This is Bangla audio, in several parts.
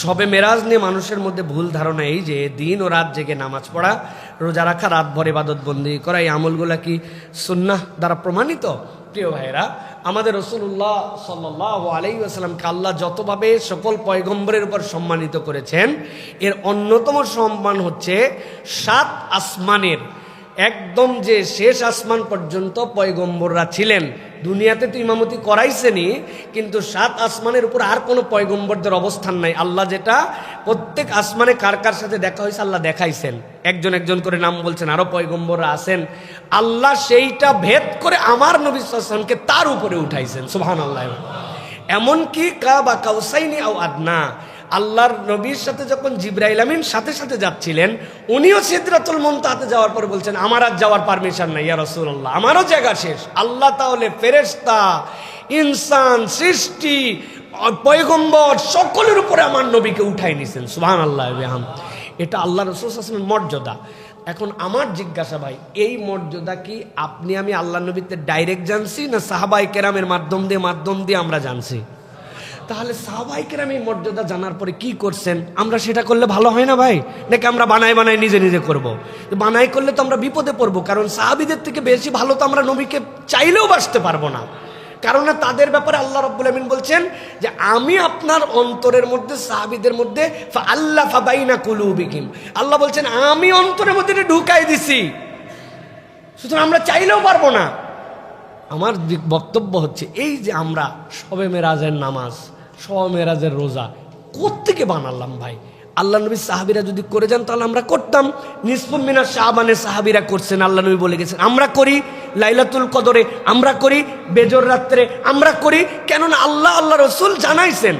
শবে মেরাজ নিয়ে মানুষের মধ্যে ভুল ধারণা এই যে দিন ও রাত জেগে নামাজ পড়া, রোজা রাখা, রাত ভর ইবাদত বন্দেগী করা, এই আমলগুলা কি সুন্নাহ দ্বারা প্রমাণিত? প্রিয় ভাইরা, আমাদের রাসূলুল্লাহ সাল্লাল্লাহু আলাইহি ওয়াসাল্লামকে আল্লাহ যতভাবে সকল পয়গম্বরের উপর সম্মানিত করেছেন, এর অন্যতম সম্মান হচ্ছে 7 আসমানের একদম যে শেষ আসমান পর্যন্ত পয়গম্বররা ছিলেন। দুনিয়াতে তো ইমামতি করাইছেনই, কিন্তু 7 আসমানের উপর আর কোনো পয়গম্বরদের অবস্থান নাই। আল্লাহ যেটা প্রত্যেক আসমানে কার কার সাথে দেখা হয়েছে আল্লাহ দেখাইছেন, একজন একজন করে নাম বলছেন, আরো পয়গম্বররা আছেন। আল্লাহ সেইটা ভেদ করে আমার নবী সাল্লাল্লাহু আলাইহি ওয়াসাল্লামকে তার উপরে উঠাইছেন, সুবহানাল্লাহ। এমনকি কাবা কাউসাইনি আও আদনা, আল্লাহর নবীর সাথে যখন জিবরাইল আমিন সাথে সাথে যাচ্ছিলেন, উনিও সিদরাতুল মুনতাহাতে যাওয়ার পরে বলছেন আমার আর যাওয়ার পারমিশন নাই ইয়া রাসূলুল্লাহ, আমারও জায়গা শেষ। আল্লাহ তাহলে ফেরেশতা, ইনসান, সৃষ্টি, পয়গম্বর সকলের উপরে আমার নবীকে উঠাই নিছেন, সুবহানাল্লাহ ওয়া বিহামদিহি। এটা আল্লাহ রাসূল সাল্লাল্লাহু আলাইহি ওয়াসাল্লামের মর্যাদা। এখন আমার জিজ্ঞাসা ভাই, এই মর্যাদা কি আপনি আমি আল্লাহ নবীতে ডাইরেক্ট জানছি না সাহাবায়ে কেরামের মাধ্যম দিয়ে আমরা জানছি? তাহলে সাহাবায়ে কেরাম এই মর্যাদা জানার পরে কি করছেন, আমরা সেটা করলে ভালো হয় না ভাই? নাকি আমরা বানাই নিজে নিজে করব? বানাই করলে তো আমরা বিপদে পড়বো, কারণ সাহাবীদের থেকে বেশি ভালো তো আমরা নবীকে চাইলেও বাসতে পারবো না। কারণ তাদের ব্যাপারে আল্লাহ রাব্বুল আমিন বলছেন যে আমি আপনার অন্তরের মধ্যে সাহাবীদের মধ্যে ফাআল্লাফা বাইনা কুলুবিহিম, আল্লাহ বলছেন আমি অন্তরের মধ্যে এটা ঢুকাই দিছি, সুতরাং আমরা চাইলেও পারবো না। আমার বক্তব্য হচ্ছে এই যে আমরা শবে মেরাজের নামাজ, শবে মেরাজের রোজা কোত্থেকে বানালাম ভাই? আল্লাহ নবী সাহাবীরা যদি করে যান তাহলে আমরা করতাম। নিসফুম মিনাশ শাবানে সাহাবীরা করছেন, আল্লাহ নবী বলে গেছেন আমরা করি। লাইলাতুল কদরে আমরা করি, বেজর রাত্রে আমরা করি, কেননা আল্লাহ রাসূল জানাইছেন।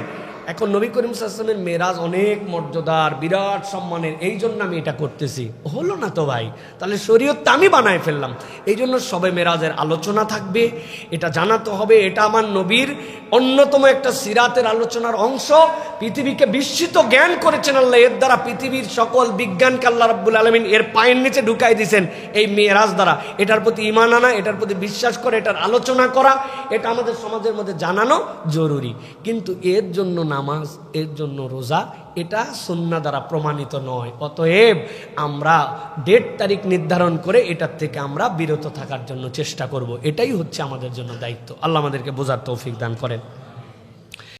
এখন নবী করিম সাল্লাল্লাহু আলাইহি ওয়াসাল্লামের মেরাজ অনেক মর্যাদার, বিরাট সম্মানের, এই জন্য আমি এটা করতেছি। হলো না তো ভাই, তাহলে শরীয়তটা আমি বানায় ফেললাম। এই জন্য সবে মেরাজের আলোচনা থাকবে, এটা জানাতে হবে এটা আমার নবীর অন্যতম একটা সিরাতের আলোচনার অংশ। পৃথিবীকে বিস্মিত জ্ঞান করেছেন আল্লাহ, এর দ্বারা পৃথিবীর সকল বিজ্ঞানকে আল্লাহ রাব্বুল আলামিন এর পায়ের নিচে ঢুকাই দিয়েছেন এই মেরাজ দ্বারা। এটার প্রতি ঈমান আনা, এটার প্রতি বিশ্বাস করে, এটার আলোচনা করা, এটা আমাদের সমাজের মধ্যে জানানো জরুরি। কিন্তু এর জন্য নামাজ, এর জন্য রোজা, এটা সুন্নাহ দ্বারা প্রমাণিত নয়। অতএব আমরা ডেট তারিখ নির্ধারণ করে এটার থেকে আমরা বিরত থাকার জন্য চেষ্টা করব। এটাই হচ্ছে আমাদের জন্য দায়িত্ব। আল্লাহ আমাদেরকে বোঝার তৌফিক দান করেন।